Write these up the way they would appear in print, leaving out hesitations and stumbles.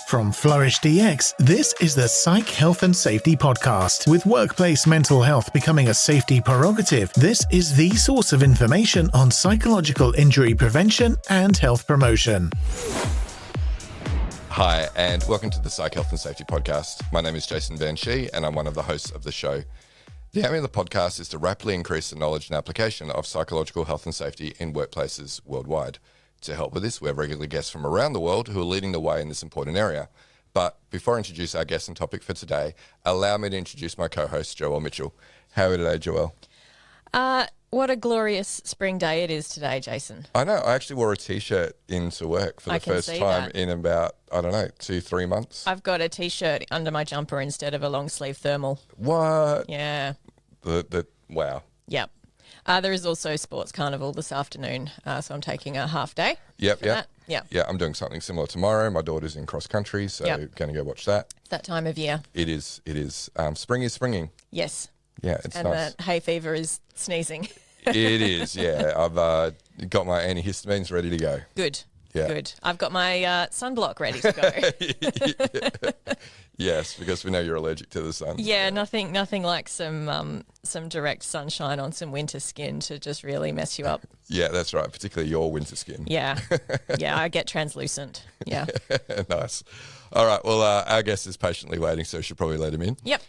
From Flourish DX, this is the Psych Health and Safety Podcast. With workplace mental health becoming a safety prerogative, this is the source of information on psychological injury prevention and health promotion. Hi, and welcome to the Psych Health and Safety Podcast. My name is Jason Ben Searle, and I'm one of the hosts of the show. The aim of the podcast is to rapidly increase the knowledge and application of psychological health and safety in workplaces worldwide. To help with this, we have regular guests from around the world who are leading the way in this important area. But before I introduce our guest and topic for today, allow me to introduce my co-host, Joelle Mitchell. How are you today, Joelle? What a glorious spring day it is today, Jason. I know. I actually wore a T-shirt into work for the first time in about, 2-3 months. I've got a T-shirt under my jumper instead of a long sleeve thermal. What? Yeah. Wow. Yep. There is also Sports Carnival this afternoon, so I'm taking a half day. Yep. Yeah, I'm doing something similar tomorrow. My daughter's in cross country, so going to go watch that. It's that time of year. It is. Spring is springing. Yes. Yeah, it's and nice. And the hay fever is sneezing. It is, yeah. I've got my antihistamines ready to go. Good. Yeah. Good. I've got my sunblock ready to go. Yes, because we know you're allergic to the sun. Yeah, nothing like some direct sunshine on some winter skin to just really mess you up. Yeah, that's right, particularly your winter skin. Yeah, I get translucent. Yeah. Nice. All right, well, our guest is patiently waiting, so we should probably let him in. Yep.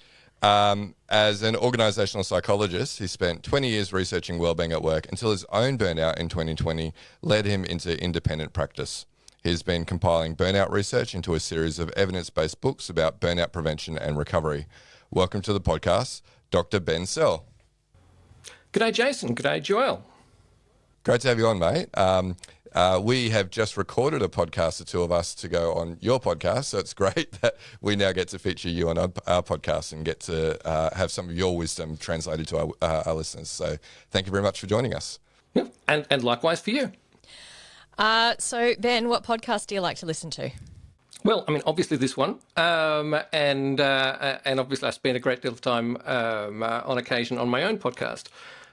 As an organisational psychologist, he spent 20 years researching wellbeing at work until his own burnout in 2020 led him into independent practice. He's been compiling burnout research into a series of evidence-based books about burnout prevention and recovery. Welcome to the podcast, Dr. Ben Searle. G'day, Jason. G'day, Joelle. Great to have you on, mate. We have just recorded a podcast, the two of us, to go on your podcast, so it's great that we now get to feature you on our podcast and get to have some of your wisdom translated to our listeners. So thank you very much for joining us. Yeah, and likewise for you. So, Ben, what podcast do you like to listen to? Well, I mean, obviously this one, and obviously I spend a great deal of time on occasion on my own podcast.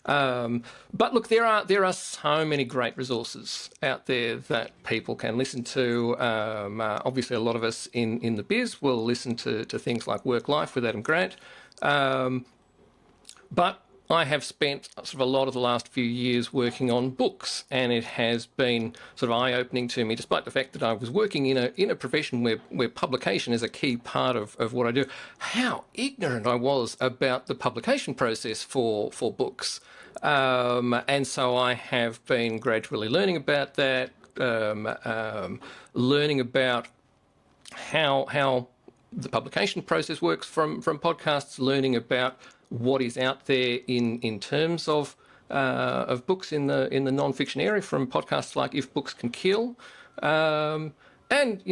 But look, there are so many great resources out there that people can listen to. Obviously, a lot of us in the biz will listen to things like Work Life with Adam Grant. But I have spent sort of a lot of the last few years working on books, and it has been sort of eye-opening to me, despite the fact that I was working in a profession where publication is a key part of what I do, how ignorant I was about the publication process for books. And so I have been gradually learning about that, learning about how the publication process works from podcasts, learning about what is out there in terms of books in the non-fiction area from podcasts like If Books Can Kill, and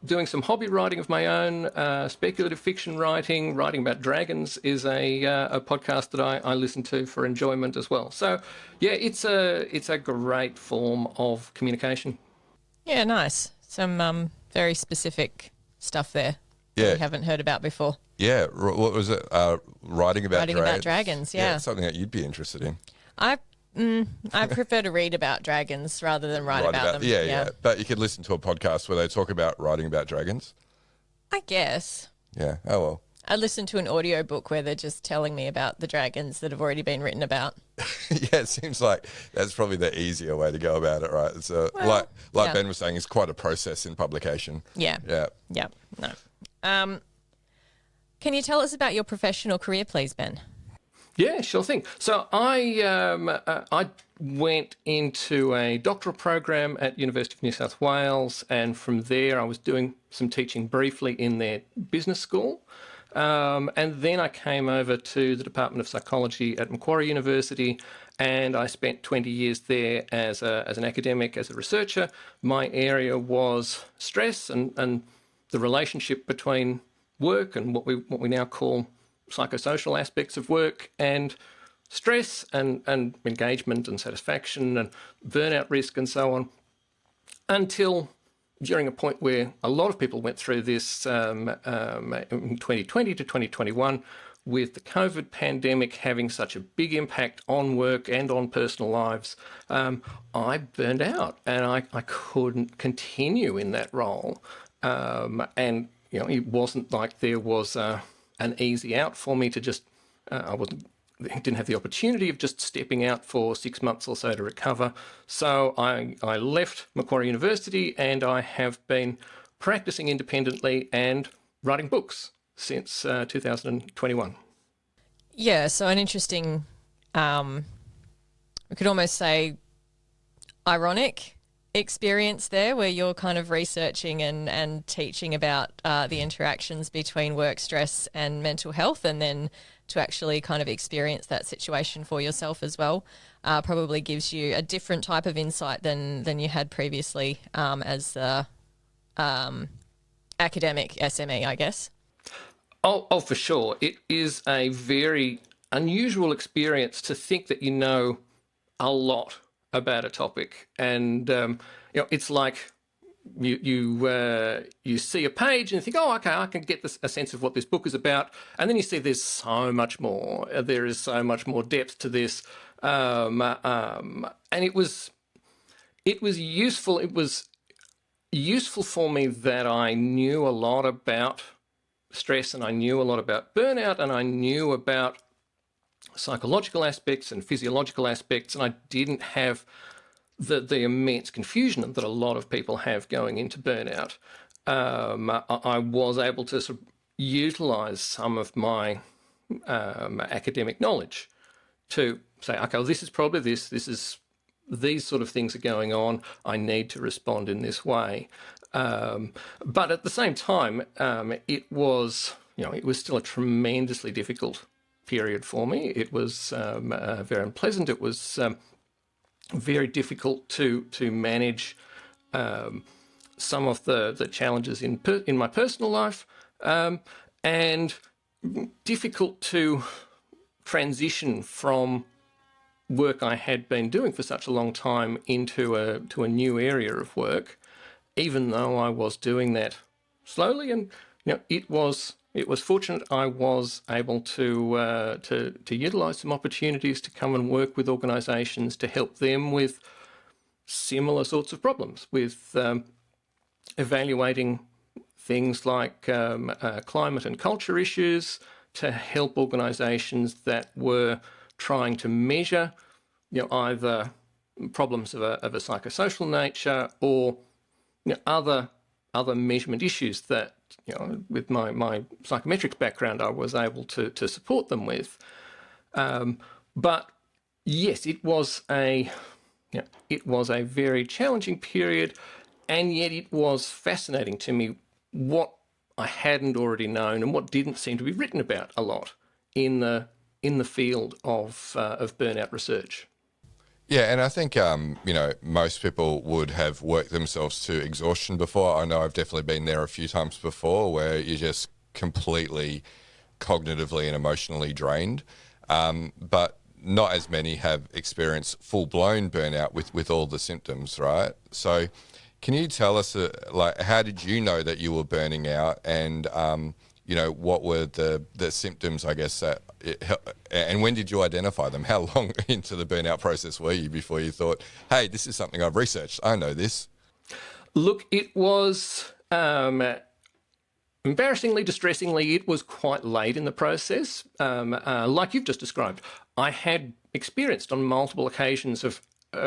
doing some hobby writing of my own, speculative fiction writing about dragons is a podcast that I listen to for enjoyment as well. So yeah, it's a great form of communication. Yeah, nice. Some very specific stuff there that we haven't heard about before. Yeah, what was it? Writing about dragons, yeah. It's something that you'd be interested in. I prefer to read about dragons rather than write about them. Yeah. But you could listen to a podcast where they talk about writing about dragons. I guess. Yeah, oh well. I listen to an audiobook where they're just telling me about the dragons that have already been written about. Yeah, it seems like that's probably the easier way to go about it, right? It's like Ben was saying, it's quite a process in publication. Yeah. No. Can you tell us about your professional career, please, Ben? Yeah, sure thing. So I went into a doctoral program at University of New South Wales, and from there I was doing some teaching briefly in their business school. And then I came over to the Department of Psychology at Macquarie University, and I spent 20 years there as an academic, as a researcher. My area was stress and the relationship between work and what we now call psychosocial aspects of work, and stress and engagement and satisfaction and burnout risk and so on, until during a point where a lot of people went through this in 2020 to 2021, with the COVID pandemic having such a big impact on work and on personal lives, I burned out and I couldn't continue in that role. And, it wasn't like there was an easy out for me to just, didn't have the opportunity of just stepping out for 6 months or so to recover. So I left Macquarie University, and I have been practicing independently and writing books since 2021. Yeah, so an interesting, we could almost say ironic experience there, where you're kind of researching and teaching about the interactions between work stress and mental health, and then to actually kind of experience that situation for yourself as well probably gives you a different type of insight than you had previously as a academic SME, I guess. Oh, for sure. It is a very unusual experience to think that you know a lot about a topic, and it's like you see a page and you think, oh, okay, I can get a sense of what this book is about, and then you see there's so much more. There is so much more depth to this, and it was useful. It was useful for me that I knew a lot about stress, and I knew a lot about burnout, and I knew about psychological aspects and physiological aspects, and I didn't have the immense confusion that a lot of people have going into burnout. I was able to sort of utilise some of my academic knowledge to say, okay, well, this is probably these sort of things are going on. I need to respond in this way. But at the same time, it was still a tremendously difficult period for me. It was very unpleasant. It was very difficult to manage some of the challenges in my personal life, and difficult to transition from work I had been doing for such a long time into a new area of work, even though I was doing that slowly. And it was fortunate I was able to utilise some opportunities to come and work with organisations to help them with similar sorts of problems, with evaluating things like climate and culture issues, to help organisations that were trying to measure, either problems of a psychosocial nature or other measurement issues that, with my psychometrics background, I was able to support them with. But yes, it was a very challenging period, and yet it was fascinating to me what I hadn't already known and what didn't seem to be written about a lot in the field of burnout research. Yeah, and I think, most people would have worked themselves to exhaustion before. I know I've definitely been there a few times before, where you're just completely cognitively and emotionally drained. But not as many have experienced full-blown burnout with all the symptoms, right? So can you tell us, how did you know that you were burning out, and, what were the symptoms, I guess, and when did you identify them? How long into the burnout process were you before you thought, hey, this is something I've researched, I know this? Look, it was embarrassingly, distressingly, it was quite late in the process. Like you've just described, I had experienced on multiple occasions of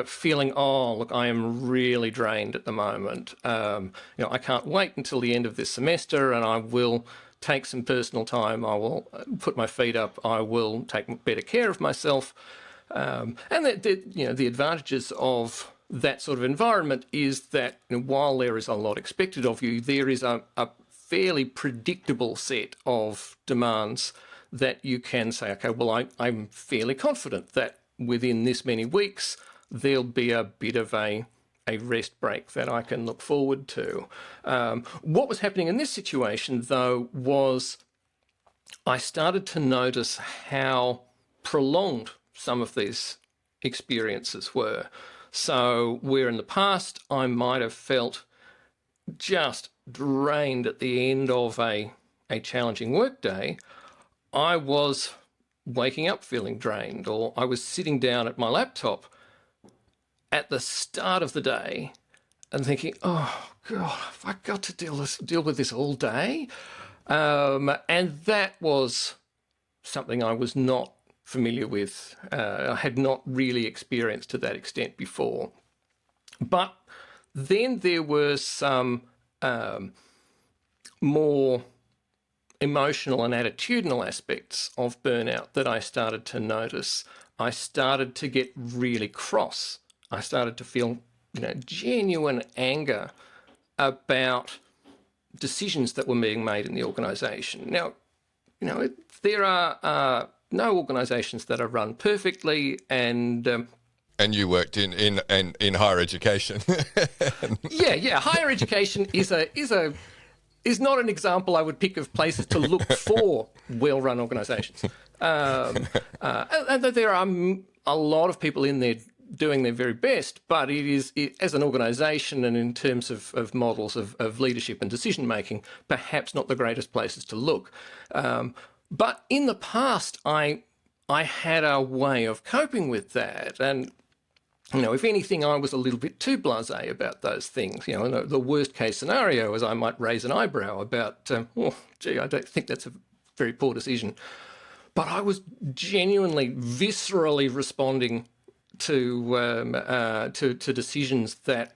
feeling, oh, look, I am really drained at the moment. I can't wait until the end of this semester, and I will take some personal time. I will put my feet up. I will take better care of myself. And the advantages of that sort of environment is that, while there is a lot expected of you, there is a fairly predictable set of demands that you can say, okay, well, I'm fairly confident that within this many weeks there'll be a bit of a rest break that I can look forward to. What was happening in this situation, though, was I started to notice how prolonged some of these experiences were. So where in the past I might have felt just drained at the end of a challenging workday, I was waking up feeling drained, or I was sitting down at my laptop at the start of the day and thinking, oh, God, have I got to deal with this all day? And that was something I was not familiar with. I had not really experienced to that extent before. But then there were some more emotional and attitudinal aspects of burnout that I started to notice. I started to get really cross. I started to feel, genuine anger about decisions that were being made in the organisation. Now, there are no organisations that are run perfectly, and you worked in higher education. yeah. Higher education is not an example I would pick of places to look for well-run organisations. And there are a lot of people in there doing their very best, but as an organisation and in terms of models of leadership and decision-making, perhaps not the greatest places to look. But in the past, I had a way of coping with that. And, if anything, I was a little bit too blasé about those things. The worst case scenario is I might raise an eyebrow about, I don't think that's a very poor decision. But I was genuinely, viscerally responding to decisions that,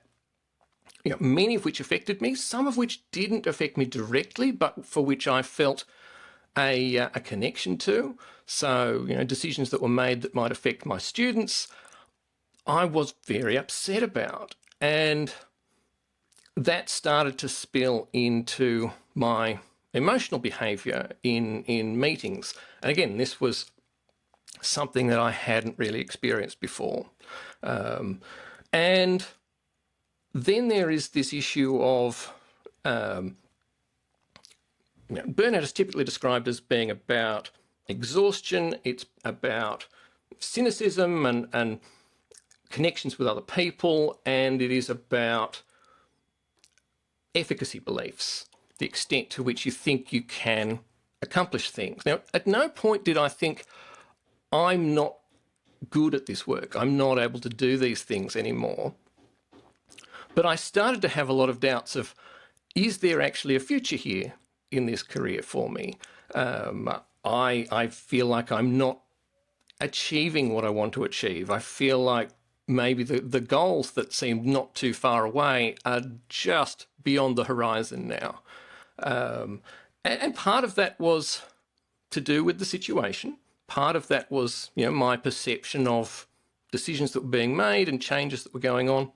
many of which affected me, some of which didn't affect me directly, but for which I felt a connection to. So, decisions that were made that might affect my students, I was very upset about. And that started to spill into my emotional behaviour in meetings. And again, this was something that I hadn't really experienced before. And then there is this issue of burnout is typically described as being about exhaustion. It's about cynicism and connections with other people, and it is about efficacy beliefs, the extent to which you think you can accomplish things. Now, at no point did I think, I'm not good at this work, I'm not able to do these things anymore. But I started to have a lot of doubts of, is there actually a future here in this career for me? I feel like I'm not achieving what I want to achieve. I feel like maybe the goals that seemed not too far away are just beyond the horizon now. And part of that was to do with the situation. Part of that was, my perception of decisions that were being made and changes that were going on.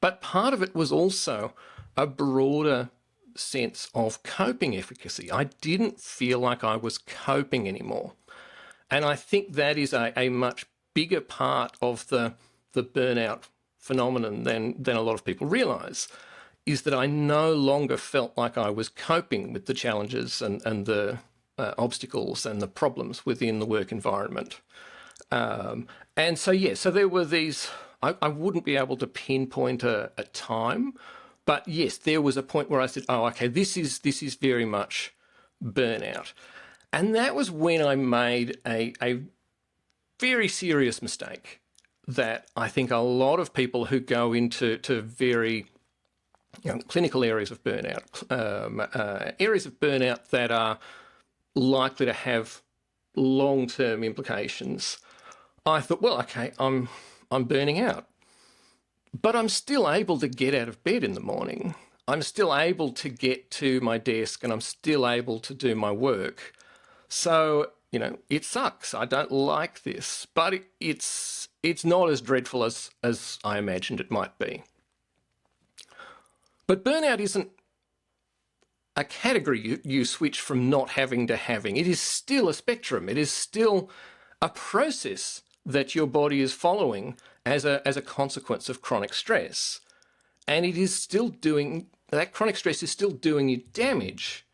But part of it was also a broader sense of coping efficacy. I didn't feel like I was coping anymore. And I think that is a much bigger part of the burnout phenomenon than a lot of people realise, is that I no longer felt like I was coping with the challenges and the obstacles and the problems within the work environment. And so there were these, I wouldn't be able to pinpoint a time, but yes, there was a point where I said, oh, okay, this is very much burnout. And that was when I made a very serious mistake that I think a lot of people who go into very clinical areas of burnout, areas of burnout that are likely to have long-term implications. I thought, well, okay, I'm burning out, but I'm still able to get out of bed in the morning. I'm still able to get to my desk and I'm still able to do my work. So, it sucks. I don't like this, but it's not as dreadful as I imagined it might be. But burnout isn't a category you switch from not having to having. It is still a spectrum. It is still a process that your body is following as a consequence of chronic stress. And it is still that chronic stress is still doing you damage.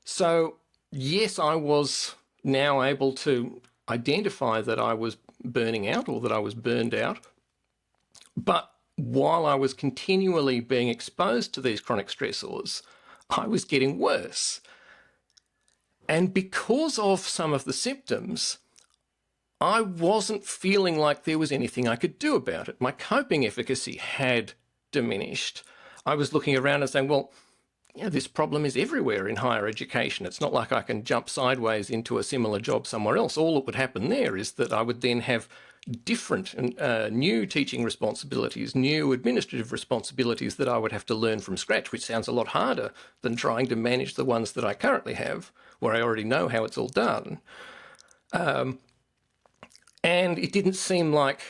So, yes, I was now able to identify that I was burning out or that I was burned out. But while I was continually being exposed to these chronic stressors, I was getting worse. And because of some of the symptoms, I wasn't feeling like there was anything I could do about it. My coping efficacy had diminished, I was looking around and saying, well, this problem is everywhere in higher education. It's not like I can jump sideways into a similar job somewhere else. All that would happen there is that I would then have different new teaching responsibilities, new administrative responsibilities that I would have to learn from scratch, which sounds a lot harder than trying to manage the ones that I currently have, where I already know how it's all done. And it didn't seem like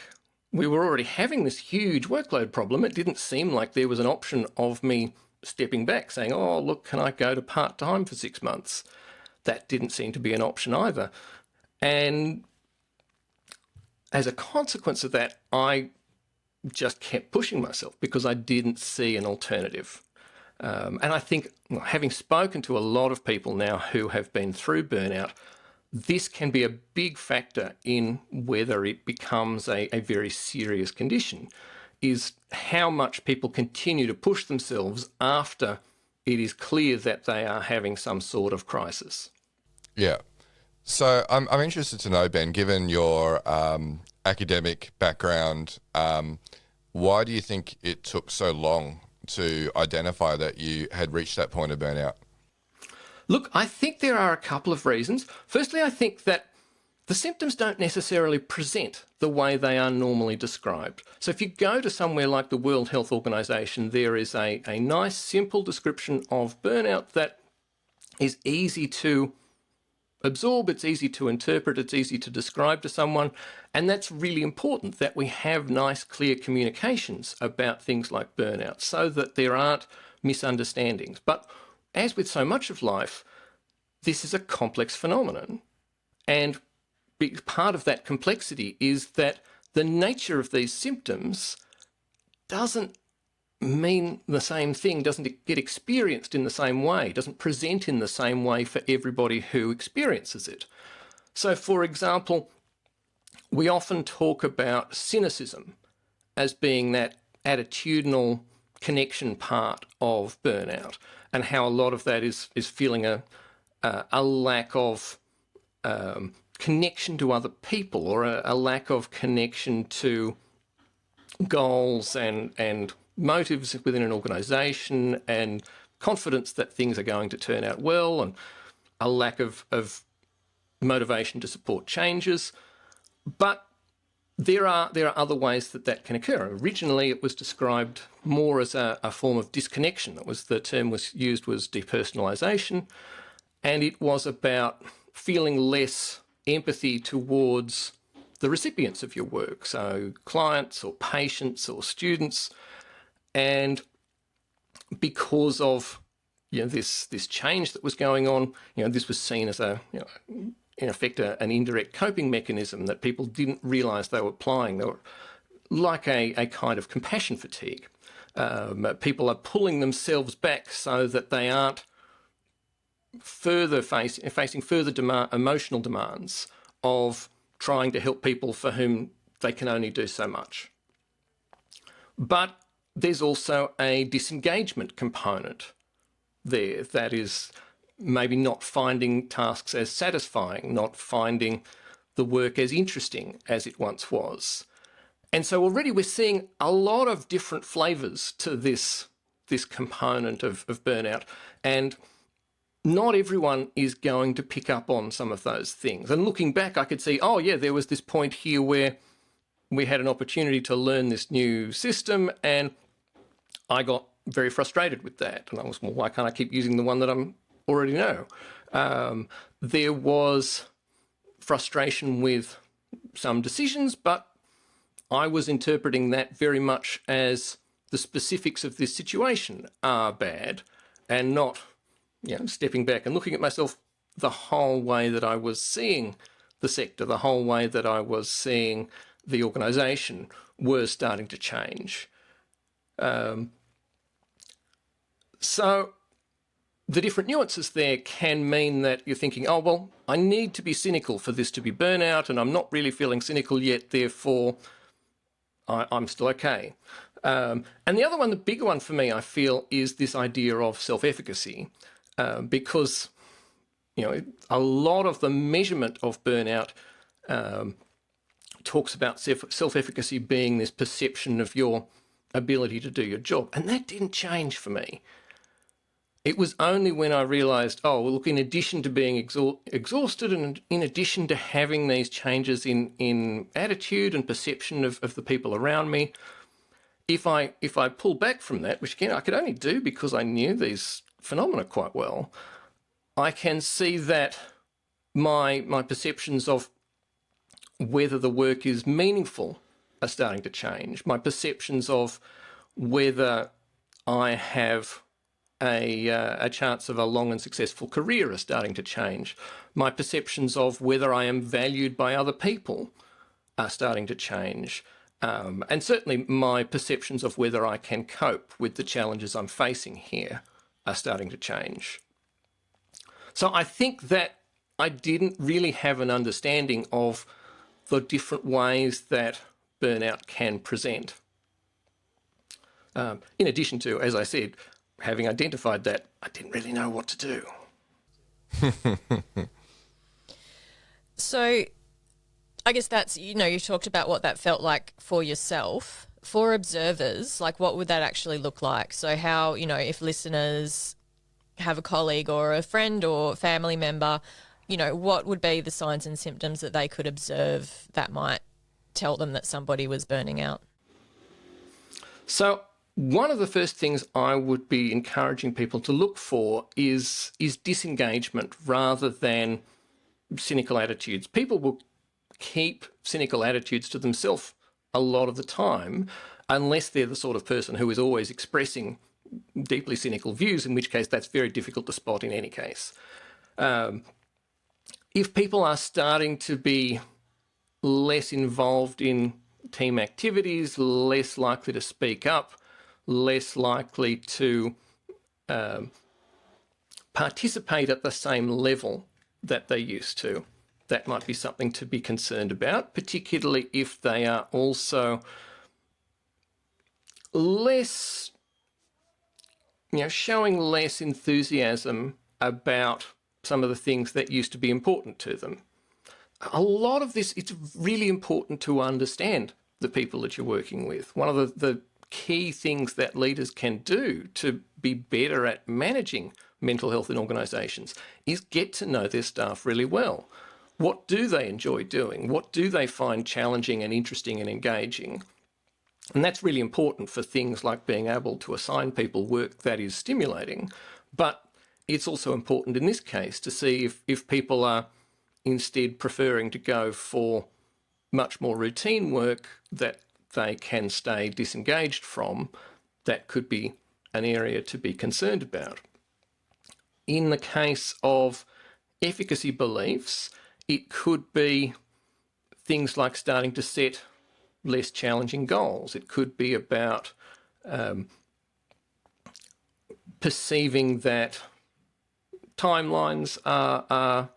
we were already having this huge workload problem. It didn't seem like there was an option of me stepping back, saying, oh, look, can I go to part-time for 6 months? That didn't seem to be an option either. And as a consequence of that, I just kept pushing myself because I didn't see an alternative. And I think, having spoken to a lot of people now who have been through burnout, this can be a big factor in whether it becomes a very serious condition, is how much people continue to push themselves after it is clear that they are having some sort of crisis. Yeah. So I'm interested to know, Ben, given your academic background, why do you think it took so long to identify that you had reached that point of burnout? Look, I think there are a couple of reasons. Firstly, I think that the symptoms don't necessarily present the way they are normally described. So if you go to somewhere like the World Health Organization, there is a nice, simple description of burnout that is easy to absorb, it's easy to interpret, it's easy to describe to someone. And that's really important, that we have nice, clear communications about things like burnout so that there aren't misunderstandings. But as with so much of life, this is a complex phenomenon. And part of that complexity is that the nature of these symptoms doesn't mean the same thing, doesn't get experienced in the same way, doesn't present in the same way for everybody who experiences it. So, for example, we often talk about cynicism as being that attitudinal connection part of burnout, and how a lot of that is feeling a lack of connection to other people, or a lack of connection to goals and motives within an organisation, and confidence that things are going to turn out well, and a lack of motivation to support changes. But there are other ways that can occur. Originally, it was described more as a form of disconnection. The term was used was depersonalisation, and it was about feeling less empathy towards the recipients of your work, so clients or patients or students. And because of this change that was going on, this was seen as in effect an indirect coping mechanism that people didn't realise they were applying. They were like a kind of compassion fatigue. People are pulling themselves back so that they aren't facing further emotional demands of trying to help people for whom they can only do so much. But there's also a disengagement component there, that is maybe not finding tasks as satisfying, not finding the work as interesting as it once was. And so already we're seeing a lot of different flavours to this component of burnout, and not everyone is going to pick up on some of those things. And looking back, I could see, oh yeah, there was this point here where we had an opportunity to learn this new system, and I got very frustrated with that. And I was, well, why can't I keep using the one that I already know? There was frustration with some decisions, but I was interpreting that very much as the specifics of this situation are bad, and not stepping back and looking at myself the whole way that I was seeing the sector, the whole way that I was seeing the organisation were starting to change. So the different nuances there can mean that you're thinking, oh, well, I need to be cynical for this to be burnout, and I'm not really feeling cynical yet, therefore I'm still okay. And the other one, the bigger one for me, I feel, is this idea of self-efficacy, because a lot of the measurement of burnout talks about self-efficacy being this perception of your ability to do your job. And that didn't change for me. It was only when I realised, oh, well, look, in addition to being exhausted and in addition to having these changes in attitude and perception of the people around me, if I pull back from that, which again I could only do because I knew these phenomena quite well, I can see that my perceptions of whether the work is meaningful are starting to change. My perceptions of whether I have a chance of a long and successful career are starting to change. My perceptions of whether I am valued by other people are starting to change. And certainly my perceptions of whether I can cope with the challenges I'm facing here are starting to change. So I think that I didn't really have an understanding of the different ways that burnout can present. In addition to, as I said, having identified that, I didn't really know what to do. So I guess that's, you've talked about what that felt like for yourself. For observers, like what would that actually look like? So how, if listeners have a colleague or a friend or family member, what would be the signs and symptoms that they could observe that might tell them that somebody was burning out? So one of the first things I would be encouraging people to look for is disengagement rather than cynical attitudes. People will keep cynical attitudes to themselves a lot of the time, unless they're the sort of person who is always expressing deeply cynical views, in which case that's very difficult to spot in any case. If people are starting to be less involved in team activities, less likely to speak up, less likely to participate at the same level that they used to, that might be something to be concerned about, particularly if they are also less, showing less enthusiasm about some of the things that used to be important to them. A lot of this, it's really important to understand the people that you're working with. One of the key things that leaders can do to be better at managing mental health in organisations is get to know their staff really well. What do they enjoy doing? What do they find challenging and interesting and engaging? And that's really important for things like being able to assign people work that is stimulating. But it's also important in this case to see if people are instead preferring to go for much more routine work that they can stay disengaged from. That could be an area to be concerned about. In the case of efficacy beliefs, it could be things like starting to set less challenging goals. It could be about perceiving that timelines are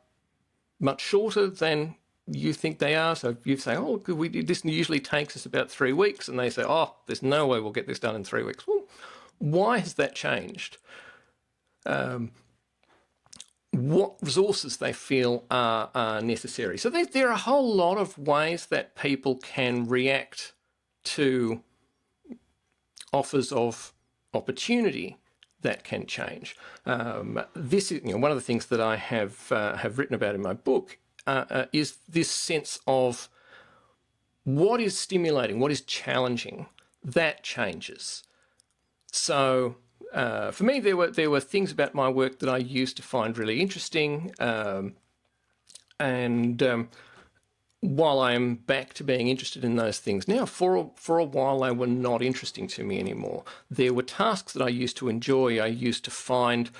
much shorter than you think they are. So you say, oh, this usually takes us about 3 weeks. And they say, oh, there's no way we'll get this done in 3 weeks. Well, why has that changed? What resources they feel are necessary. So there are a whole lot of ways that people can react to offers of opportunity that can change. This is one of the things that I have written about in my book is this sense of what is stimulating, what is challenging, that changes. So for me, there were things about my work that I used to find really interesting, and while I am back to being interested in those things now, for a while they were not interesting to me anymore. There were tasks that I used to enjoy. I used to find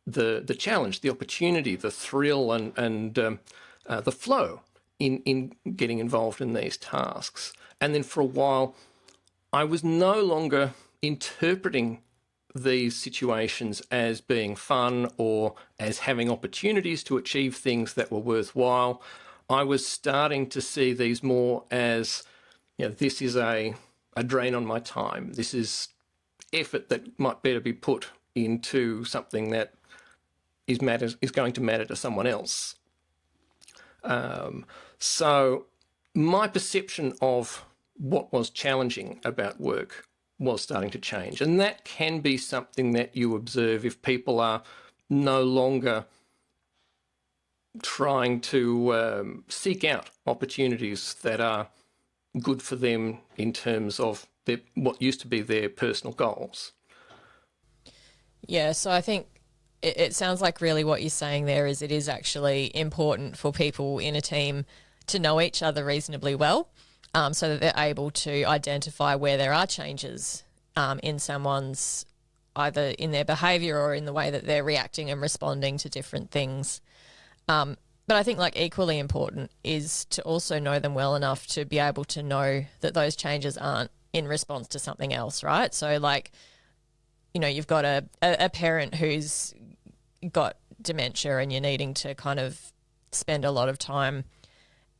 the challenge, the opportunity, the thrill, and the flow in getting involved in these tasks. And then for a while, I was no longer interpreting these situations as being fun or as having opportunities to achieve things that were worthwhile. I was starting to see these more as, this is a drain on my time. This is effort that might better be put into something that is going to matter to someone else. So my perception of what was challenging about work was starting to change. And that can be something that you observe if people are no longer trying to seek out opportunities that are good for them in terms of what used to be their personal goals. Yeah, so I think it sounds like really what you're saying there is it is actually important for people in a team to know each other reasonably well, so that they're able to identify where there are changes in someone's, either in their behaviour or in the way that they're reacting and responding to different things. But I think like equally important is to also know them well enough to be able to know that those changes aren't in response to something else, right? So like, you know, you've got a parent who's got dementia and you're needing to kind of spend a lot of time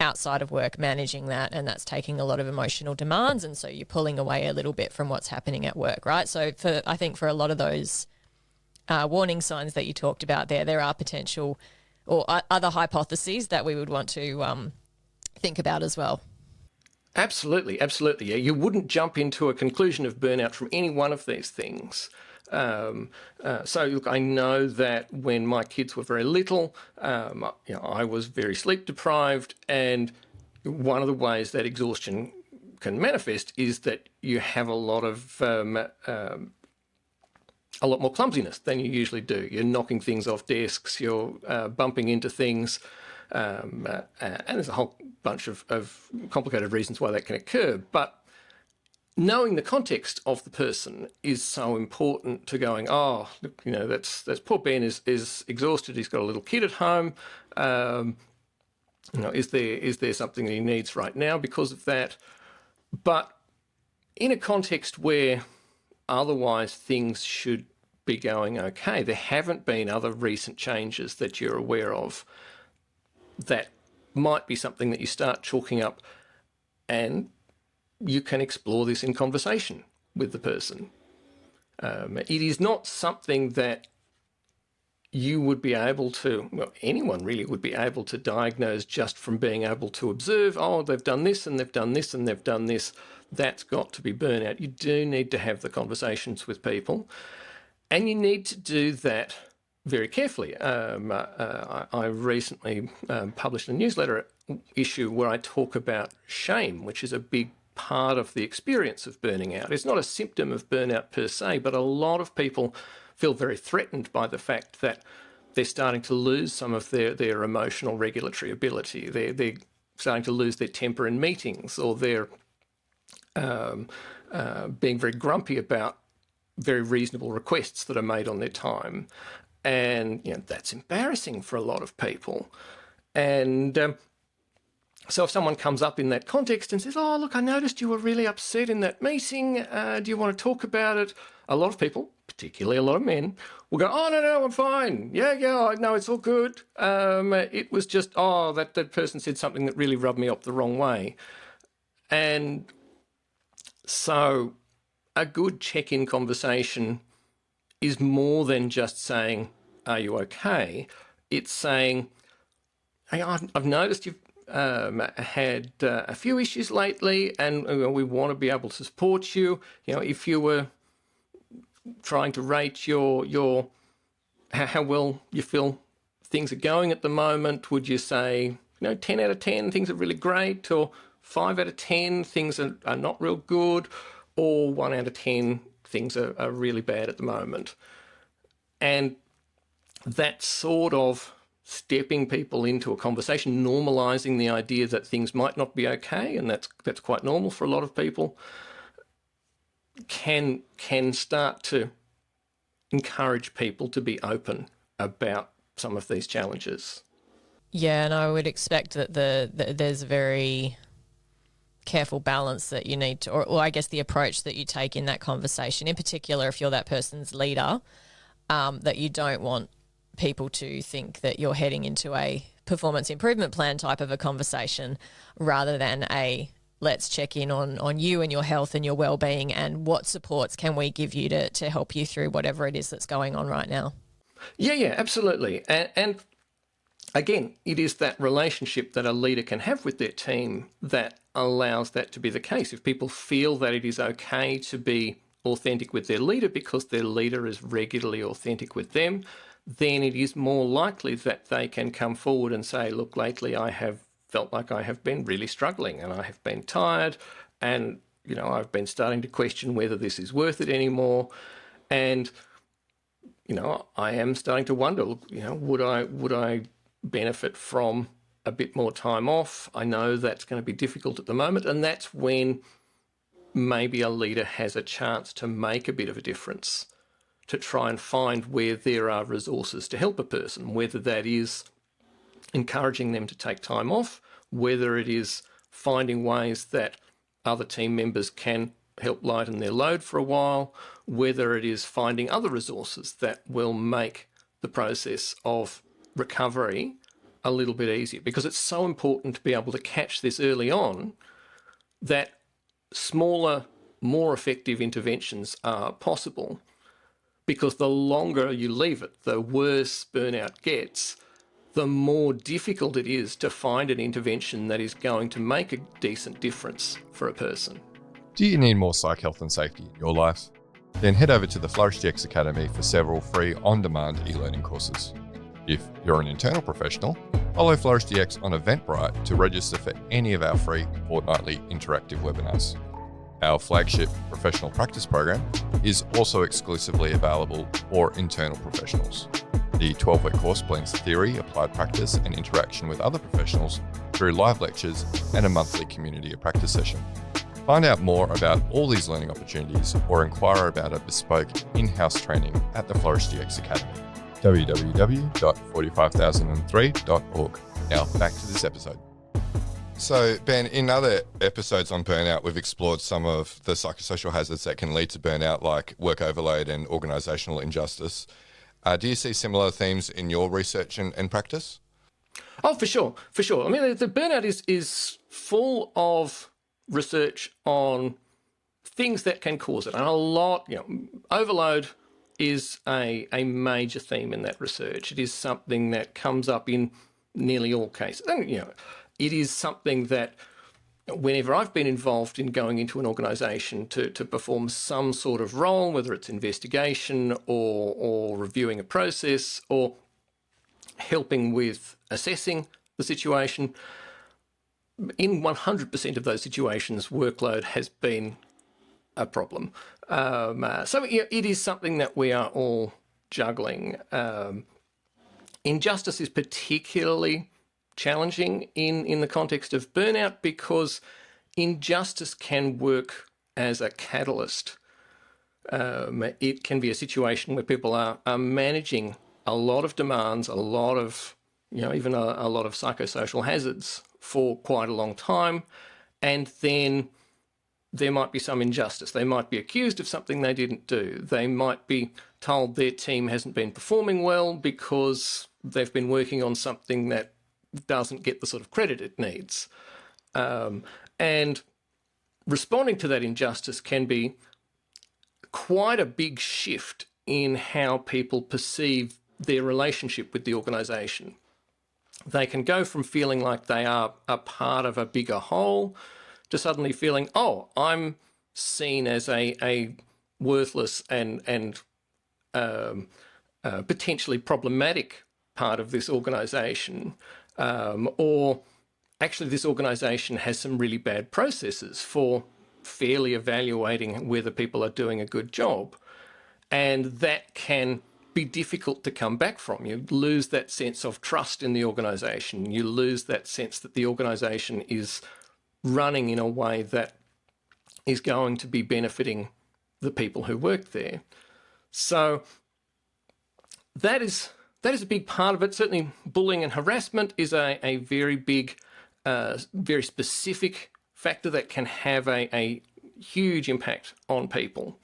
outside of work managing that, and that's taking a lot of emotional demands, and so you're pulling away a little bit from what's happening at work, right? So I think for a lot of those warning signs that you talked about there are potential or other hypotheses that we would want to think about as well. Absolutely, absolutely. Yeah, you wouldn't jump into a conclusion of burnout from any one of these things. So look, I know that when my kids were very little, I was very sleep deprived, and one of the ways that exhaustion can manifest is that you have a lot more clumsiness than you usually do. You're knocking things off desks, you're bumping into things, and there's a whole bunch of complicated reasons why that can occur. But knowing the context of the person is so important to going, oh, look, you know, that's poor Ben is exhausted. He's got a little kid at home. Is there something that he needs right now because of that? But in a context where otherwise things should be going okay, there haven't been other recent changes that you're aware of, that might be something that you start chalking up, and you can explore this in conversation with the person. It is not something that you would be able to, well, anyone really would be able to diagnose just from being able to observe, oh, they've done this and they've done this and they've done this. That's got to be burnout. You do need to have the conversations with people, and you need to do that very carefully. I recently published a newsletter issue where I talk about shame, which is a big part of the experience of burning out. It's not a symptom of burnout per se, but a lot of people feel very threatened by the fact that they're starting to lose some of their emotional regulatory ability. They're starting to lose their temper in meetings, or they're being very grumpy about very reasonable requests that are made on their time. And that's embarrassing for a lot of people. And so if someone comes up in that context and says, oh, look, I noticed you were really upset in that meeting. Do you want to talk about it? A lot of people, particularly a lot of men, will go, oh, no, I'm fine. Yeah, no, it's all good. It was just, that person said something that really rubbed me up the wrong way. And so a good check-in conversation is more than just saying, are you okay? It's saying, hey, I've noticed you've had a few issues lately, and we want to be able to support you. If you were trying to rate your how well you feel things are going at the moment, would you say 10 out of 10 things are really great, or 5 out of 10 things are not real good, or 1 out of 10 things are really bad at the moment? And that sort of stepping people into a conversation, normalising the idea that things might not be okay, and that's quite normal for a lot of people, can start to encourage people to be open about some of these challenges. Yeah, and I would expect that there's a very careful balance that you need to, or I guess the approach that you take in that conversation, in particular if you're that person's leader, that you don't want people to think that you're heading into a performance improvement plan type of a conversation, rather than a let's check in on you and your health and your well-being, and what supports can we give you to help you through whatever it is that's going on right now. Yeah, absolutely. And again, it is that relationship that a leader can have with their team that allows that to be the case. If people feel that it is okay to be authentic with their leader because their leader is regularly authentic with them, then it is more likely that they can come forward and say, look, lately I have felt like I have been really struggling and I have been tired and, I've been starting to question whether this is worth it anymore. And, I am starting to wonder, would I benefit from a bit more time off? I know that's going to be difficult at the moment. And that's when maybe a leader has a chance to make a bit of a difference, to try and find where there are resources to help a person, whether that is encouraging them to take time off, whether it is finding ways that other team members can help lighten their load for a while, whether it is finding other resources that will make the process of recovery a little bit easier. Because it's so important to be able to catch this early on that smaller, more effective interventions are possible, because the longer you leave it, the worse burnout gets, the more difficult it is to find an intervention that is going to make a decent difference for a person. Do you need more psych health and safety in your life? Then head over to the Flourish DX Academy for several free on-demand e-learning courses. If you're an internal professional, follow Flourish DX on Eventbrite to register for any of our free fortnightly interactive webinars. Our flagship professional practice program is also exclusively available for internal professionals. The 12-week course blends theory, applied practice, and interaction with other professionals through live lectures and a monthly community of practice session. Find out more about all these learning opportunities or inquire about a bespoke in-house training at the Flourish DX Academy. www.45003.org. Now back to this episode. So, Ben, in other episodes on burnout, we've explored some of the psychosocial hazards that can lead to burnout, like work overload and organisational injustice. Do you see similar themes in your research and practice? Oh, for sure. I mean, the burnout is full of research on things that can cause it. And a lot, overload is a major theme in that research. It is something that comes up in nearly all cases. And, it is something that whenever I've been involved in going into an organisation to perform some sort of role, whether it's investigation or reviewing a process or helping with assessing the situation, in 100% of those situations, workload has been a problem. So it is something that we are all juggling. Injustice is particularly challenging in the context of burnout because injustice can work as a catalyst. It can be a situation where people are managing a lot of demands, a lot of, even a lot of psychosocial hazards for quite a long time, and then there might be some injustice. They might be accused of something they didn't do. They might be told their team hasn't been performing well because they've been working on something that doesn't get the sort of credit it needs. And responding to that injustice can be quite a big shift in how people perceive their relationship with the organisation. They can go from feeling like they are a part of a bigger whole to suddenly feeling, oh, I'm seen as a worthless and potentially problematic part of this organisation. Or actually this organisation has some really bad processes for fairly evaluating whether people are doing a good job. And that can be difficult to come back from. You lose that sense of trust in the organisation. You lose that sense that the organisation is running in a way that is going to be benefiting the people who work there. So that is a big part of it. Certainly bullying and harassment is a very big, very specific factor that can have a huge impact on people.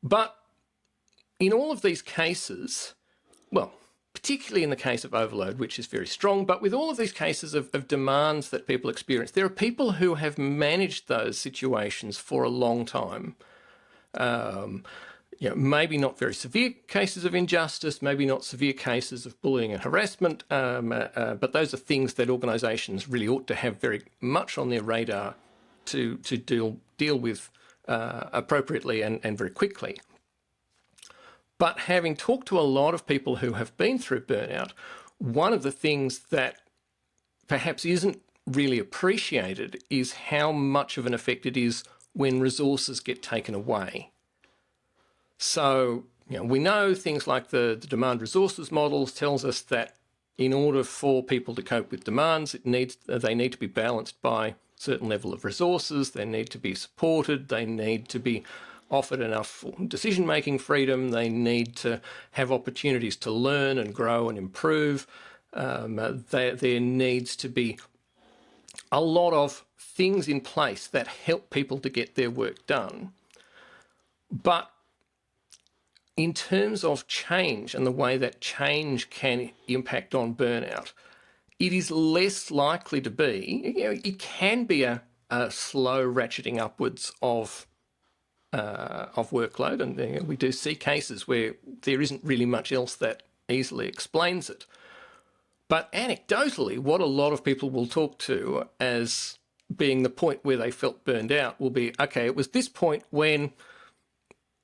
But in all of these cases, well, particularly in the case of overload, which is very strong, but with all of these cases of demands that people experience, there are people who have managed those situations for a long time. Maybe not very severe cases of injustice, maybe not severe cases of bullying and harassment, but those are things that organisations really ought to have very much on their radar to deal with appropriately and very quickly. But having talked to a lot of people who have been through burnout, one of the things that perhaps isn't really appreciated is how much of an effect it is when resources get taken away. So, we know things like the demand resources models tells us that in order for people to cope with demands, they need to be balanced by a certain level of resources, they need to be supported, they need to be offered enough decision-making freedom, they need to have opportunities to learn and grow and improve. There needs to be a lot of things in place that help people to get their work done. But in terms of change and the way that change can impact on burnout, it is less likely to be, it can be a slow ratcheting upwards of workload, and we do see cases where there isn't really much else that easily explains it. But anecdotally, what a lot of people will talk to as being the point where they felt burned out will be, okay, it was this point when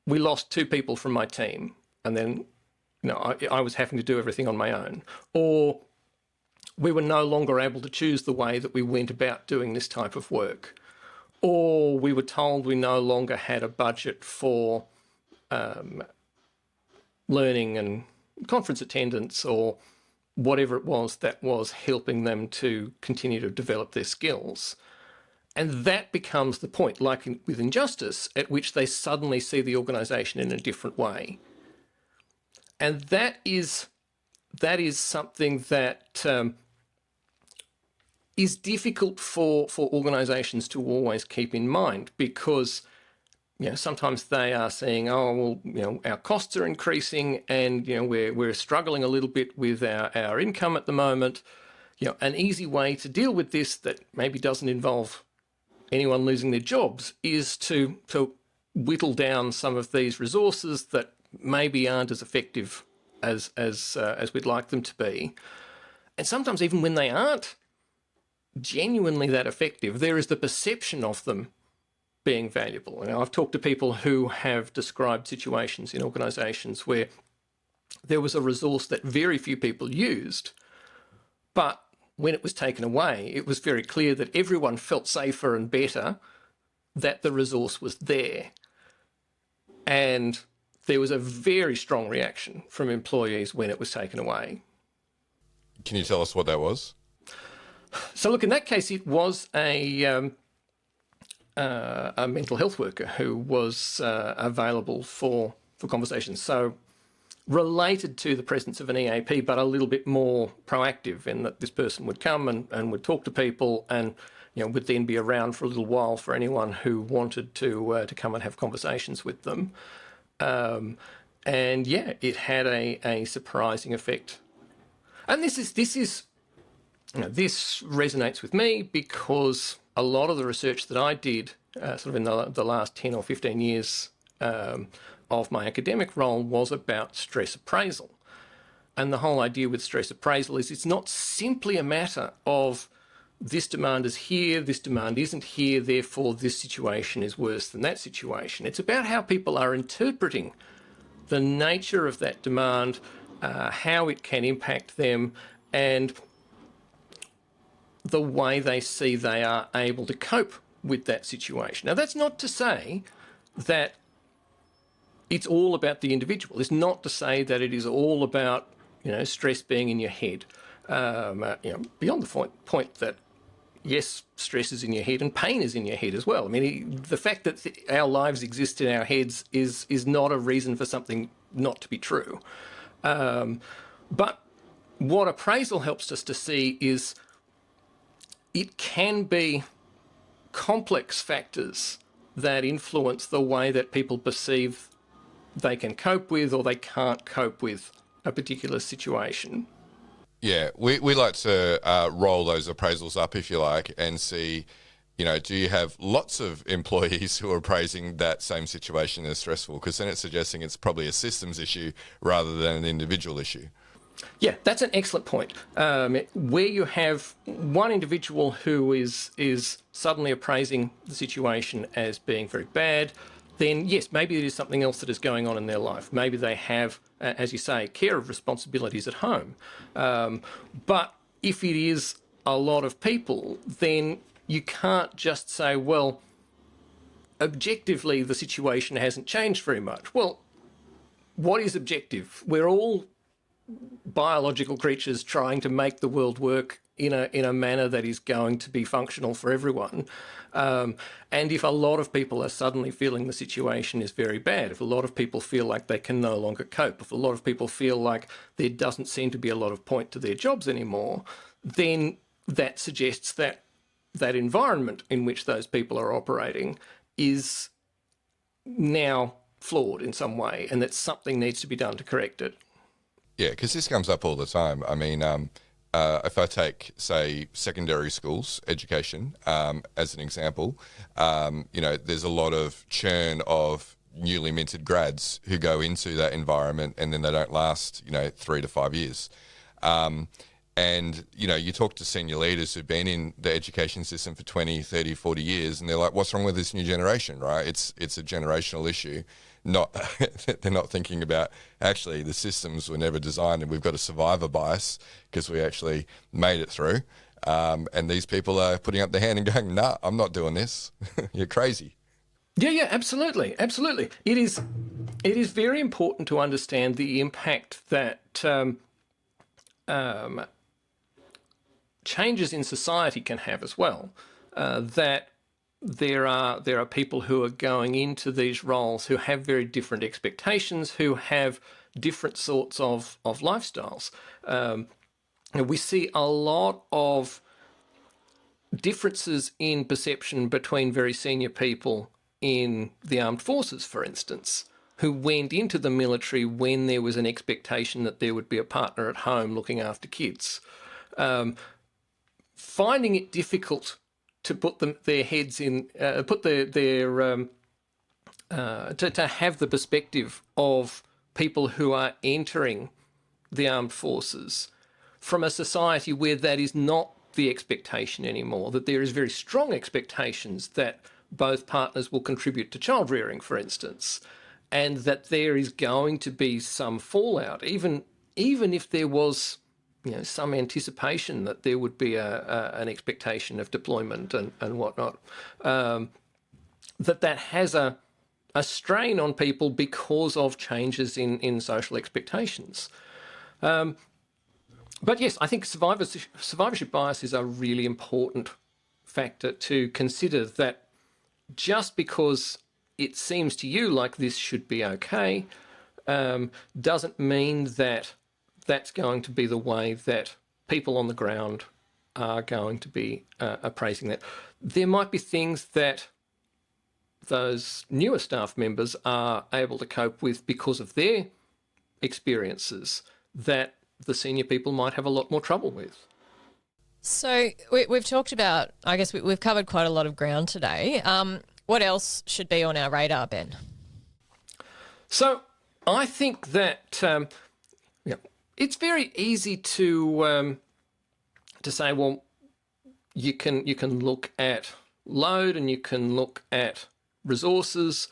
we lost 2 people from my team, and then I was having to do everything on my own, or we were no longer able to choose the way that we went about doing this type of work, or we were told we no longer had a budget for learning and conference attendance, or whatever it was that was helping them to continue to develop their skills. And that becomes the point, like with injustice, at which they suddenly see the organisation in a different way. And that is something that is difficult for organisations to always keep in mind, because sometimes they are saying, oh, well, our costs are increasing and, we're struggling a little bit with our income at the moment. An easy way to deal with this that maybe doesn't involve anyone losing their jobs is to whittle down some of these resources that maybe aren't as effective as we'd like them to be. And sometimes even when they aren't genuinely that effective, there is the perception of them being valuable. I've talked to people who have described situations in organisations where there was a resource that very few people used, but when it was taken away, it was very clear that everyone felt safer and better that the resource was there. And there was a very strong reaction from employees when it was taken away. Can you tell us what that was? So look, in that case, it was a mental health worker who was available for conversations. So related to the presence of an EAP, but a little bit more proactive in that this person would come and would talk to people and would then be around for a little while for anyone who wanted to come and have conversations with them. And yeah, it had a surprising effect. And this resonates with me because a lot of the research that I did sort of in the last 10 or 15 years of my academic role was about stress appraisal. And the whole idea with stress appraisal is it's not simply a matter of this demand is here, this demand isn't here, therefore this situation is worse than that situation. It's about how people are interpreting the nature of that demand, how it can impact them, and the way they see they are able to cope with that situation. Now, that's not to say that it's all about the individual. It's not to say that it is all about, stress being in your head. Beyond the point that, yes, stress is in your head and pain is in your head as well. I mean, the fact that our lives exist in our heads is not a reason for something not to be true. But what appraisal helps us to see is it can be complex factors that influence the way that people perceive they can cope with or they can't cope with a particular situation. Yeah, we like to roll those appraisals up, if you like, and see, do you have lots of employees who are appraising that same situation as stressful? Because then it's suggesting it's probably a systems issue rather than an individual issue. Yeah, that's an excellent point. Where you have one individual who is suddenly appraising the situation as being very bad, then yes, maybe it is something else that is going on in their life. Maybe they have, as you say, care of responsibilities at home. But if it is a lot of people, then you can't just say, well, objectively the situation hasn't changed very much. Well, what is objective? We're all biological creatures trying to make the world work in a manner that is going to be functional for everyone. And if a lot of people are suddenly feeling the situation is very bad, if a lot of people feel like they can no longer cope, if a lot of people feel like there doesn't seem to be a lot of point to their jobs anymore, then that suggests that that environment in which those people are operating is now flawed in some way, and that something needs to be done to correct it. Yeah, because this comes up all the time. I mean, if I take, say, secondary schools education as an example, there's a lot of churn of newly minted grads who go into that environment and then they don't last, 3 to 5 years. And, you talk to senior leaders who've been in the education system for 20, 30, 40 years, and they're like, what's wrong with this new generation, right? It's a generational issue. They're not thinking about, actually, the systems were never designed and we've got a survivor bias because we actually made it through. And these people are putting up their hand and going, nah, I'm not doing this. You're crazy. Yeah, absolutely. It is very important to understand the impact that changes in society can have as well. That there are people who are going into these roles who have very different expectations, who have different sorts of lifestyles. We see a lot of differences in perception between very senior people in the armed forces, for instance, who went into the military when there was an expectation that there would be a partner at home looking after kids. Finding it difficult to put their heads in, to have the perspective of people who are entering the armed forces from a society where that is not the expectation anymore, that there is very strong expectations that both partners will contribute to child rearing, for instance, and that there is going to be some fallout, even if there was some anticipation that there would be an expectation of deployment and whatnot, that has a strain on people because of changes in social expectations. But yes, I think survivorship bias is a really important factor to consider, that just because it seems to you like this should be okay, doesn't mean that that's going to be the way that people on the ground are going to be appraising that. There might be things that those newer staff members are able to cope with because of their experiences that the senior people might have a lot more trouble with. So we've talked about, I guess we've covered quite a lot of ground today. What else should be on our radar, Ben? So I think that it's very easy to say, well, you can look at load and you can look at resources.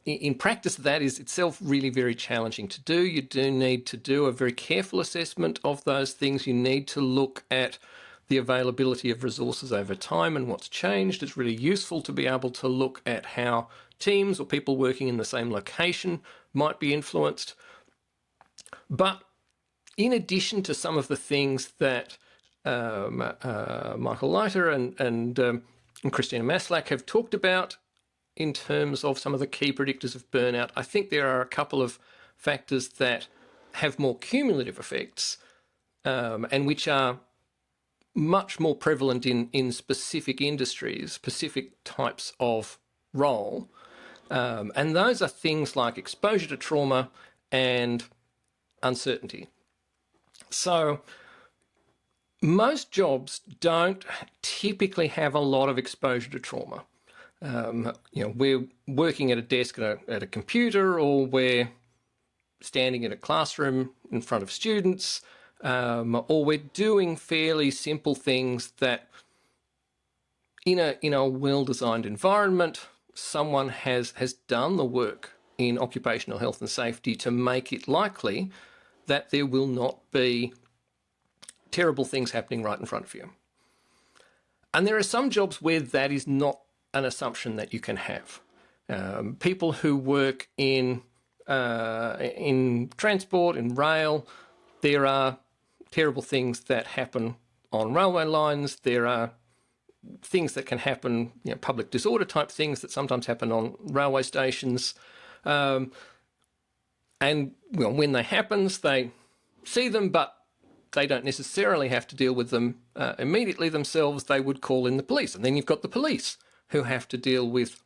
In practice, that is itself really very challenging to do. You do need to do a very careful assessment of those things. You need to look at the availability of resources over time and what's changed. It's really useful to be able to look at how teams or people working in the same location might be influenced. But in addition to some of the things that Michael Leiter and Christina Maslach have talked about in terms of some of the key predictors of burnout, I think there are a couple of factors that have more cumulative effects and which are much more prevalent in specific industries, specific types of role. And those are things like exposure to trauma and uncertainty. So most jobs don't typically have a lot of exposure to trauma. We're working at a desk at a computer, or we're standing in a classroom in front of students, or we're doing fairly simple things that in a well-designed environment, someone has done the work in occupational health and safety to make it likely that there will not be terrible things happening right in front of you. And there are some jobs where that is not an assumption that you can have. People who work in transport, in rail, there are terrible things that happen on railway lines. There are things that can happen, public disorder type things that sometimes happen on railway stations. And when they happen, they see them, but they don't necessarily have to deal with them immediately themselves. They would call in the police. And then you've got the police who have to deal with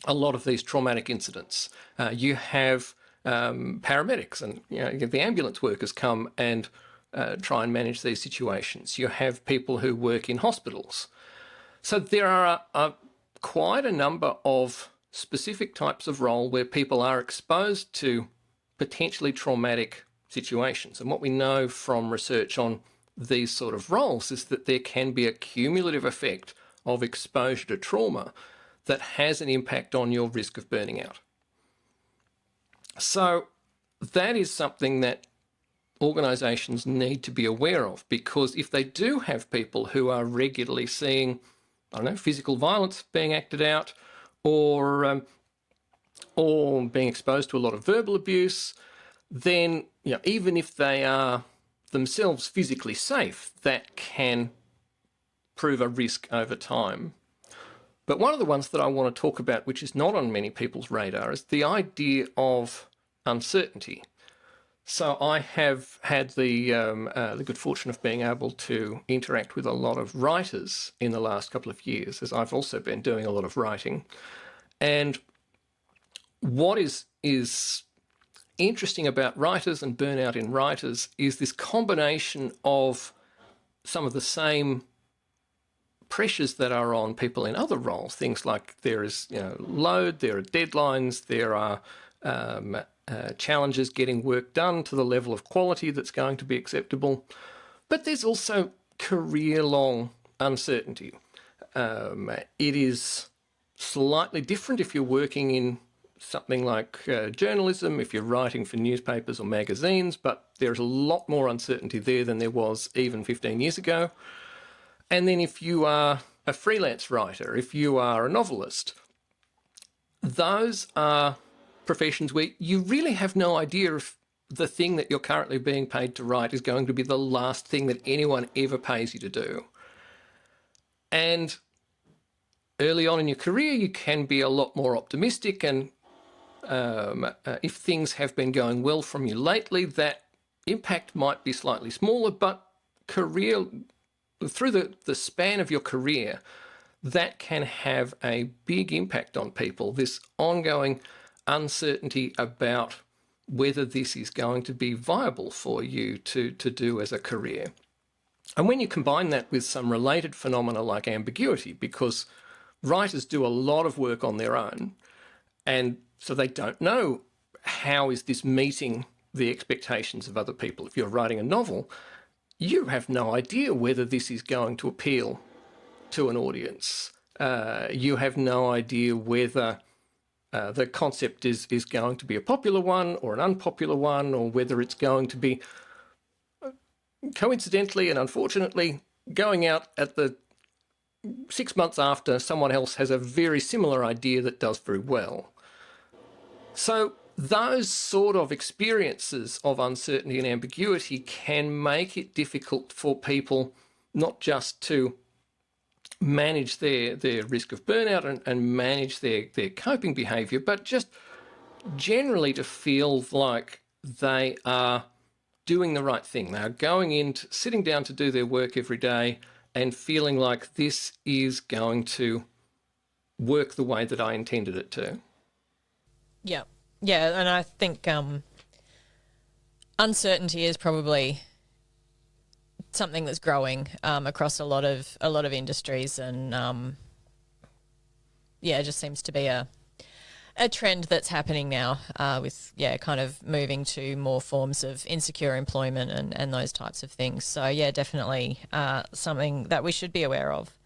a lot of these traumatic incidents. You have paramedics and the ambulance workers come and try and manage these situations. You have people who work in hospitals. So there are quite a number of specific types of role where people are exposed to potentially traumatic situations. And what we know from research on these sort of roles is that there can be a cumulative effect of exposure to trauma that has an impact on your risk of burning out. So that is something that organisations need to be aware of, because if they do have people who are regularly seeing, physical violence being acted out, or being exposed to a lot of verbal abuse, then even if they are themselves physically safe, that can prove a risk over time. But one of the ones that I want to talk about, which is not on many people's radar, is the idea of uncertainty. So I have had the good fortune of being able to interact with a lot of writers in the last couple of years, as I've also been doing a lot of writing. And what is interesting about writers and burnout in writers is this combination of some of the same pressures that are on people in other roles. Things like there is load, there are deadlines, there are challenges getting work done to the level of quality that's going to be acceptable. But there's also career-long uncertainty. It is slightly different if you're working in something like journalism, if you're writing for newspapers or magazines, but there's a lot more uncertainty there than there was even 15 years ago. And then if you are a freelance writer, if you are a novelist, those are professions where you really have no idea if the thing that you're currently being paid to write is going to be the last thing that anyone ever pays you to do. And early on in your career, you can be a lot more optimistic, and if things have been going well from you lately, that impact might be slightly smaller, but through the span of your career, that can have a big impact on people, this ongoing uncertainty about whether this is going to be viable for you to do as a career. And when you combine that with some related phenomena like ambiguity, because writers do a lot of work on their own, and so they don't know how is this meeting the expectations of other people. If you're writing a novel, you have no idea whether this is going to appeal to an audience. You have no idea whether the concept is going to be a popular one or an unpopular one, or whether it's going to be, coincidentally and unfortunately, going out at the 6 months after someone else has a very similar idea that does very well. So those sort of experiences of uncertainty and ambiguity can make it difficult for people not just to manage their risk of burnout and manage their coping behaviour, but just generally to feel like they are doing the right thing. They are going in, sitting down to do their work every day and feeling like this is going to work the way that I intended it to. Yeah. Yeah, and I think uncertainty is probably something that's growing across a lot of industries, and it just seems to be a trend that's happening now with, kind of moving to more forms of insecure employment and those types of things. So, definitely something that we should be aware of.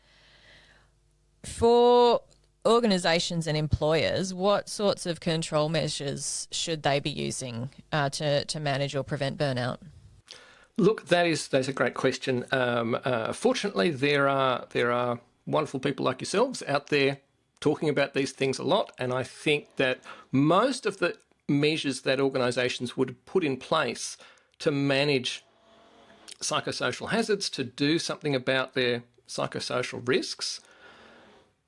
For organisations and employers, what sorts of control measures should they be using to manage or prevent burnout? Look, that's a great question. Fortunately, there are wonderful people like yourselves out there talking about these things a lot, and I think that most of the measures that organisations would put in place to manage psychosocial hazards, to do something about their psychosocial risks,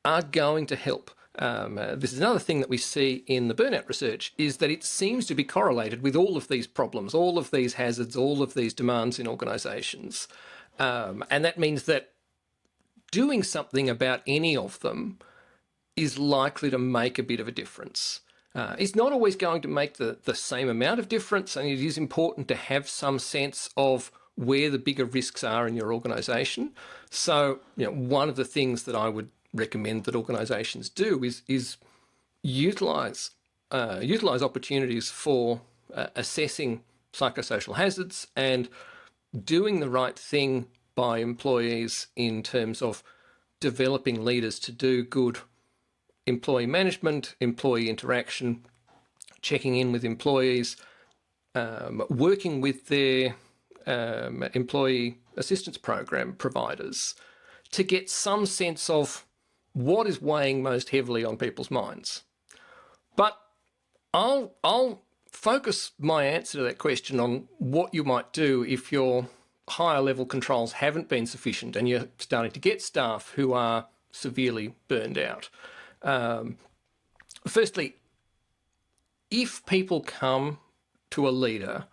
are going to help. This is another thing that we see in the burnout research, is that it seems to be correlated with all of these problems, all of these hazards, all of these demands in organisations. And that means that doing something about any of them is likely to make a bit of a difference. It's not always going to make the same amount of difference, and it is important to have some sense of where the bigger risks are in your organisation. So, one of the things that I would recommend that organisations do is utilise opportunities for assessing psychosocial hazards and doing the right thing by employees in terms of developing leaders to do good employee management, employee interaction, checking in with employees, working with their employee assistance program providers to get some sense of what is weighing most heavily on people's minds. But I'll focus my answer to that question on what you might do if your higher level controls haven't been sufficient and you're starting to get staff who are severely burned out. Firstly, if people come to a leader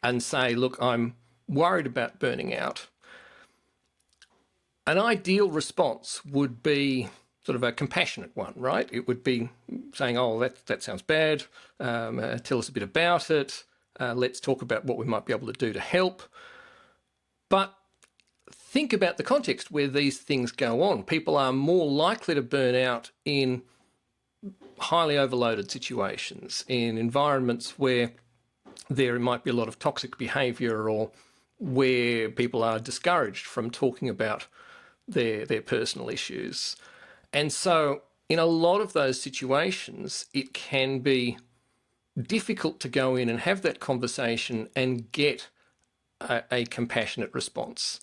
and say, look, I'm worried about burning out, an ideal response would be sort of a compassionate one, right? It would be saying, oh, that sounds bad. Tell us a bit about it. Let's talk about what we might be able to do to help. But think about the context where these things go on. People are more likely to burn out in highly overloaded situations, in environments where there might be a lot of toxic behaviour, or where people are discouraged from talking about their personal issues. And so in a lot of those situations, it can be difficult to go in and have that conversation and get a compassionate response.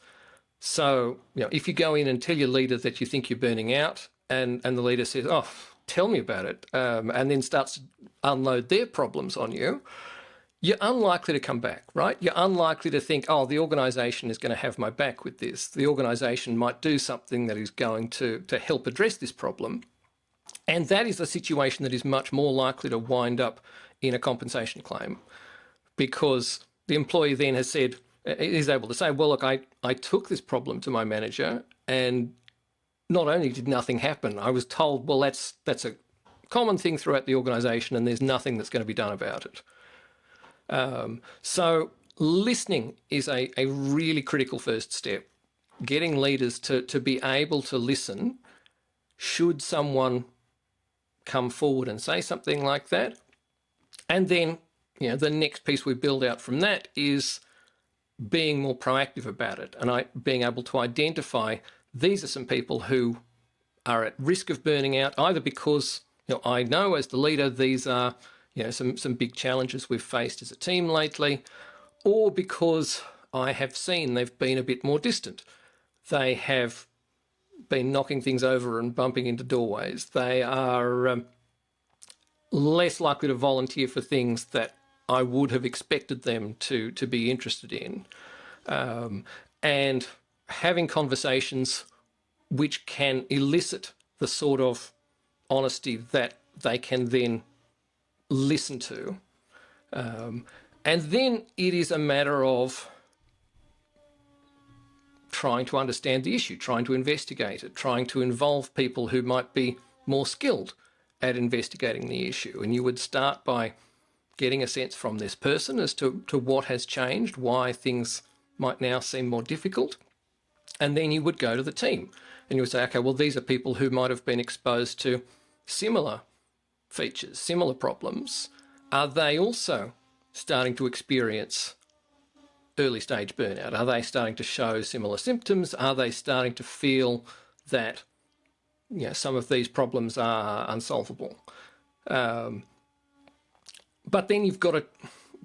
So, if you go in and tell your leader that you think you're burning out, and the leader says, oh, tell me about it, and then starts to unload their problems on you, you're unlikely to come back, right? You're unlikely to think, oh, the organisation is going to have my back with this. The organisation might do something that is going to help address this problem. And that is a situation that is much more likely to wind up in a compensation claim, because the employee then is able to say, well, look, I took this problem to my manager, and not only did nothing happen, I was told, well, that's a common thing throughout the organisation and there's nothing that's going to be done about it. So listening is a really critical first step. Getting leaders to be able to listen should someone come forward and say something like that. And then, the next piece we build out from that is being more proactive about it, and being able to identify these are some people who are at risk of burning out, either because I know as the leader these are some big challenges we've faced as a team lately, or because I have seen they've been a bit more distant. They have been knocking things over and bumping into doorways. They are less likely to volunteer for things that I would have expected them to be interested in. And having conversations which can elicit the sort of honesty that they can then listen to. And then it is a matter of trying to understand the issue, trying to investigate it, trying to involve people who might be more skilled at investigating the issue. And you would start by getting a sense from this person as to what has changed, why things might now seem more difficult. And then you would go to the team and you would say, okay, well, these are people who might have been exposed to similar features, similar problems, are they also starting to experience early stage burnout? Are they starting to show similar symptoms? Are they starting to feel that some of these problems are unsolvable? But then you've got to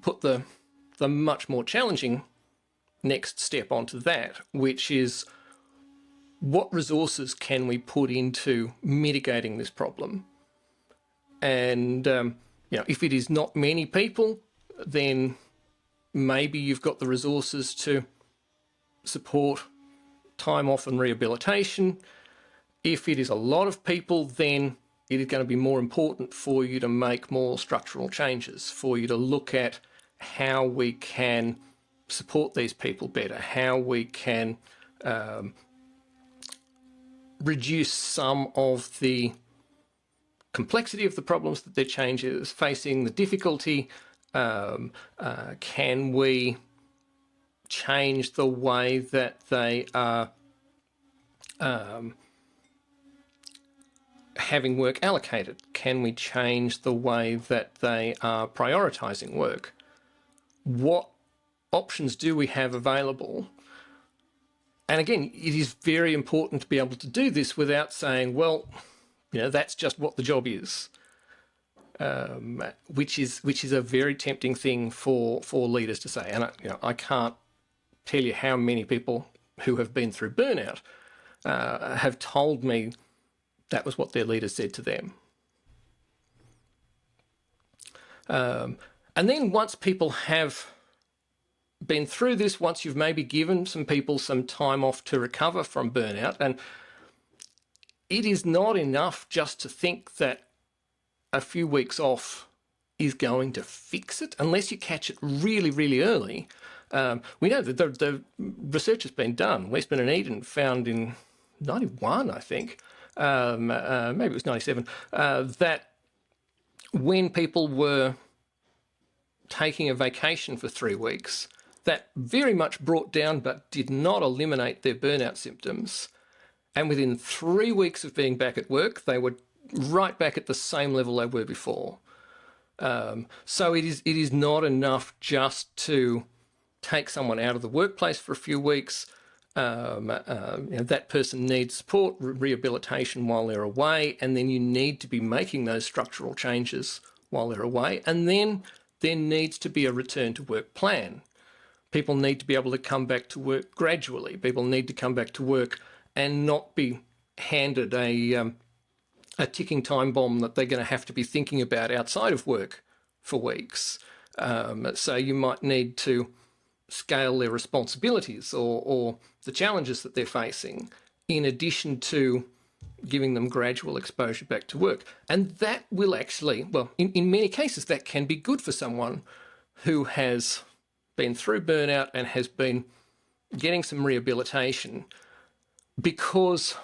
put the much more challenging next step onto that, which is what resources can we put into mitigating this problem? And if it is not many people, then maybe you've got the resources to support time off and rehabilitation. If it is a lot of people, then it is going to be more important for you to make more structural changes, for you to look at how we can support these people better, how we can reduce some of the complexity of the problems that their change is facing, the difficulty. Can we change the way that they are having work allocated? Can we change the way that they are prioritising work? What options do we have available? And again, it is very important to be able to do this without saying, well, that's just what the job is, which is a very tempting thing for leaders to say. And I can't tell you how many people who have been through burnout have told me that was what their leaders said to them. And then once people have been through this, once you've maybe given some people some time off to recover from burnout, and it is not enough just to think that a few weeks off is going to fix it unless you catch it really, really early. We know that the research has been done. Westman and Eden found in 91, I think, maybe it was 97, that when people were taking a vacation for 3 weeks, that very much brought down but did not eliminate their burnout symptoms. And within 3 weeks of being back at work, they were right back at the same level they were before. So it is not enough just to take someone out of the workplace for a few weeks. That person needs support, rehabilitation while they're away, and then you need to be making those structural changes while they're away. And then there needs to be a return to work plan. People need to be able to come back to work gradually. People need to come back to work and not be handed a ticking time bomb that they're going to have to be thinking about outside of work for weeks. So you might need to scale their responsibilities or the challenges that they're facing in addition to giving them gradual exposure back to work. And that will actually, well, in many cases, that can be good for someone who has been through burnout and has been getting some rehabilitation, because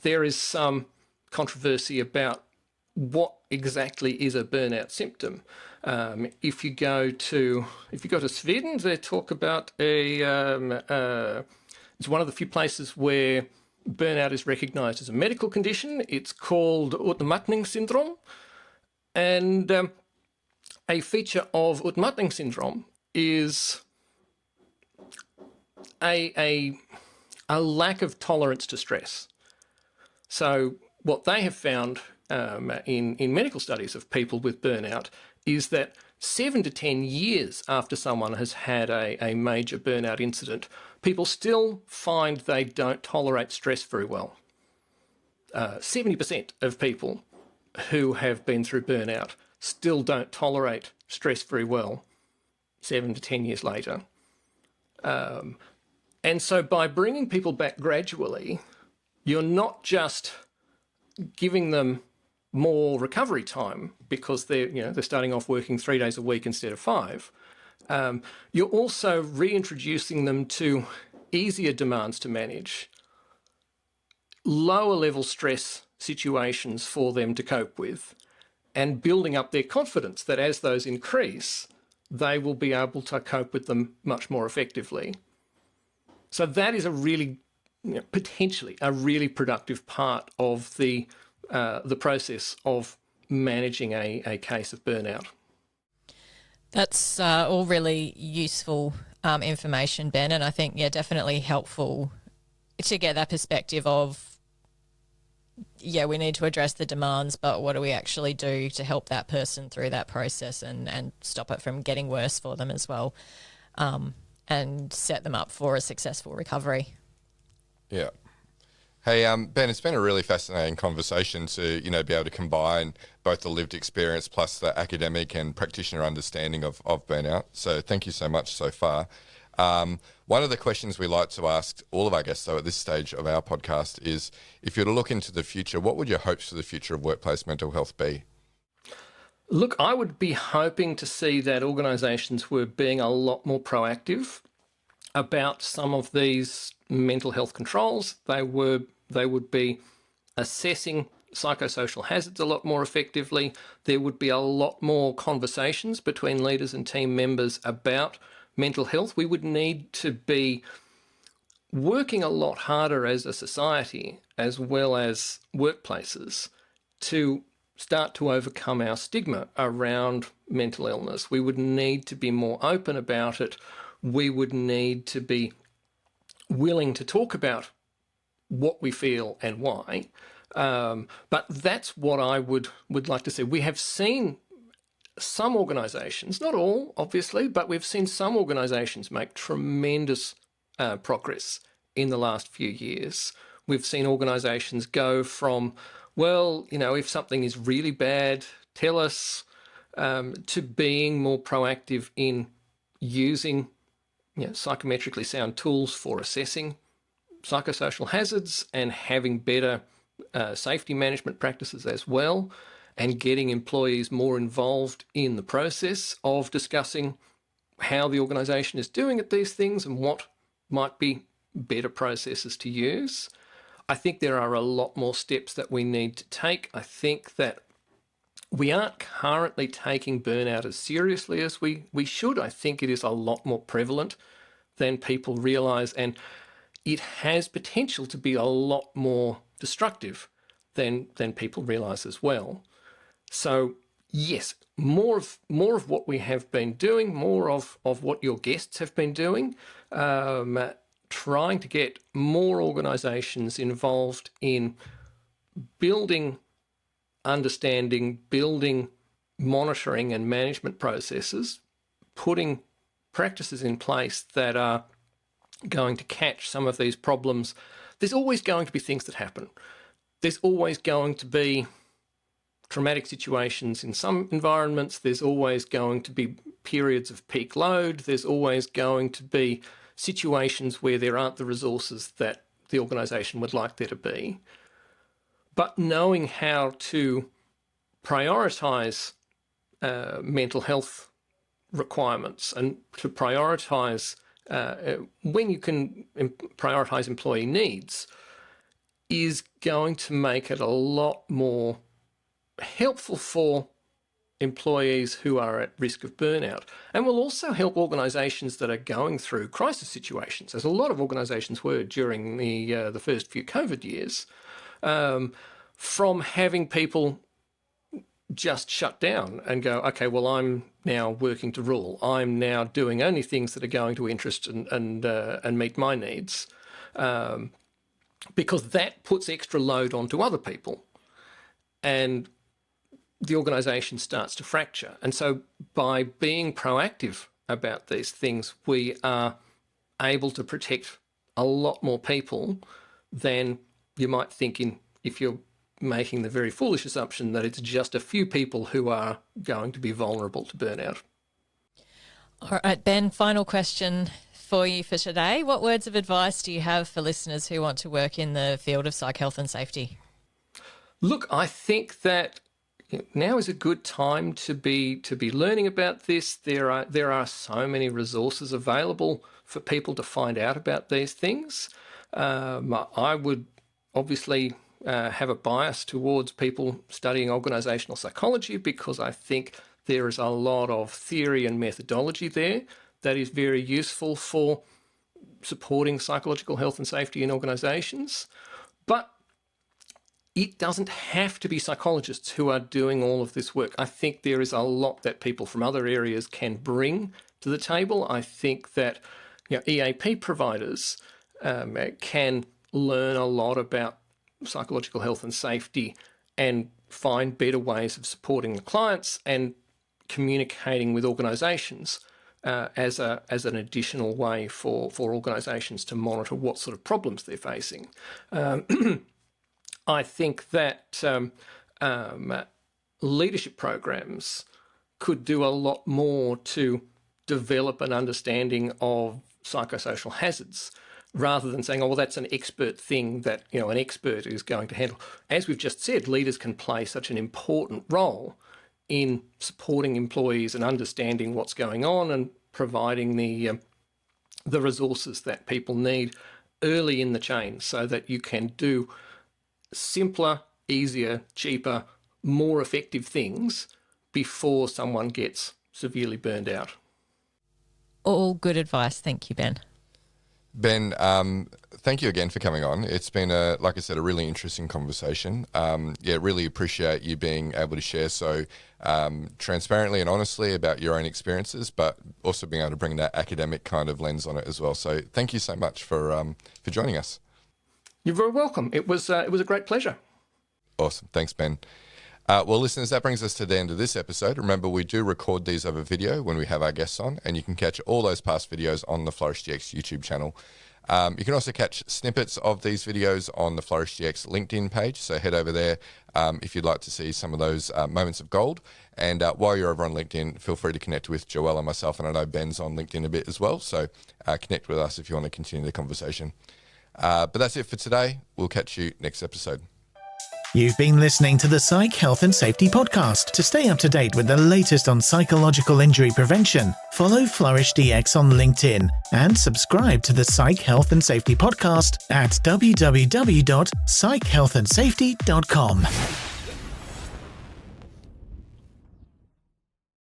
there is some controversy about what exactly is a burnout symptom. If you go to Sweden, they talk about it's one of the few places where burnout is recognised as a medical condition. It's called utmattning syndrome, and a feature of utmattning syndrome is a lack of tolerance to stress. So what they have found in medical studies of people with burnout is that 7 to 10 years after someone has had a major burnout incident, people still find they don't tolerate stress very well. 70% of people who have been through burnout still don't tolerate stress very well 7 to 10 years later. And so by bringing people back gradually, you're not just giving them more recovery time because they're starting off working 3 days a week instead of 5. You're also reintroducing them to easier demands to manage, lower level stress situations for them to cope with, and building up their confidence that as those increase, they will be able to cope with them much more effectively. So that is a really, potentially a really productive part of the the process of managing a case of burnout. That's all really useful information, Ben, and I think, definitely helpful to get that perspective of, we need to address the demands, but what do we actually do to help that person through that process and stop it from getting worse for them as well, and set them up for a successful recovery. Yeah. Hey, Ben, it's been a really fascinating conversation to, be able to combine both the lived experience plus the academic and practitioner understanding of burnout. So thank you so much so far. One of the questions we like to ask all of our guests, though, at this stage of our podcast is, if you were to look into the future, what would your hopes for the future of workplace mental health be? Look, I would be hoping to see that organisations were being a lot more proactive about some of these mental health controls. They would be assessing psychosocial hazards a lot more effectively. There would be a lot more conversations between leaders and team members about mental health. We would need to be working a lot harder as a society, as well as workplaces, to start to overcome our stigma around mental illness. We would need to be more open about it. We would need to be willing to talk about what we feel and why. But that's what I would like to see. We have seen some organisations, not all, obviously, but we've seen some organisations make tremendous progress in the last few years. We've seen organisations go from, if something is really bad, tell us, to being more proactive in using psychometrically sound tools for assessing psychosocial hazards and having better safety management practices as well, and getting employees more involved in the process of discussing how the organisation is doing at these things and what might be better processes to use. I think there are a lot more steps that we need to take. I think that we aren't currently taking burnout as seriously as we should. I think it is a lot more prevalent than people realise, and it has potential to be a lot more destructive than people realise as well. So yes, more of what we have been doing, more of what your guests have been doing, trying to get more organisations involved in building understanding, building monitoring and management processes, putting practices in place that are going to catch some of these problems. There's always going to be things that happen. There's always going to be traumatic situations in some environments. There's always going to be periods of peak load. There's always going to be situations where there aren't the resources that the organisation would like there to be. But knowing how to prioritise mental health requirements and to prioritise when you can prioritise employee needs is going to make it a lot more helpful for employees who are at risk of burnout, and will also help organisations that are going through crisis situations, as a lot of organisations were during the first few COVID years, from having people just shut down and go, okay, well, I'm now working to rule. I'm now doing only things that are going to interest and meet my needs, because that puts extra load onto other people, and the organisation starts to fracture. And so by being proactive about these things, we are able to protect a lot more people than you might think if you're making the very foolish assumption that it's just a few people who are going to be vulnerable to burnout. All right, Ben, final question for you for today. What words of advice do you have for listeners who want to work in the field of psych health and safety? Look, I think that now is a good time to be learning about this. There are so many resources available for people to find out about these things. I would obviously have a bias towards people studying organisational psychology, because I think there is a lot of theory and methodology there that is very useful for supporting psychological health and safety in organisations. But it doesn't have to be psychologists who are doing all of this work. I think there is a lot that people from other areas can bring to the table. I think that EAP providers can learn a lot about psychological health and safety and find better ways of supporting the clients and communicating with organisations as an additional way for organisations to monitor what sort of problems they're facing. I think that leadership programs could do a lot more to develop an understanding of psychosocial hazards, rather than saying, oh, well, that's an expert thing that an expert is going to handle. As we've just said, leaders can play such an important role in supporting employees and understanding what's going on and providing the resources that people need early in the chain, so that you can do simpler, easier, cheaper, more effective things before someone gets severely burned out. All good advice. Thank you, Ben. Ben, thank you again for coming on. It's been, like I said, a really interesting conversation. Really appreciate you being able to share so transparently and honestly about your own experiences, but also being able to bring that academic kind of lens on it as well. So thank you so much for joining us. You're very welcome. It was a great pleasure. Awesome. Thanks, Ben. Well, listeners, that brings us to the end of this episode. Remember, we do record these over video when we have our guests on, and you can catch all those past videos on the FlourishDX YouTube channel. You can also catch snippets of these videos on the FlourishDX LinkedIn page, so head over there if you'd like to see some of those moments of gold. And while you're over on LinkedIn, feel free to connect with Joelle and myself, and I know Ben's on LinkedIn a bit as well, so connect with us if you want to continue the conversation. But that's it for today. We'll catch you next episode. You've been listening to the Psych Health and Safety Podcast. To stay up to date with the latest on psychological injury prevention, follow FlourishDX on LinkedIn and subscribe to the Psych Health and Safety Podcast at www.psychealthandsafety.com.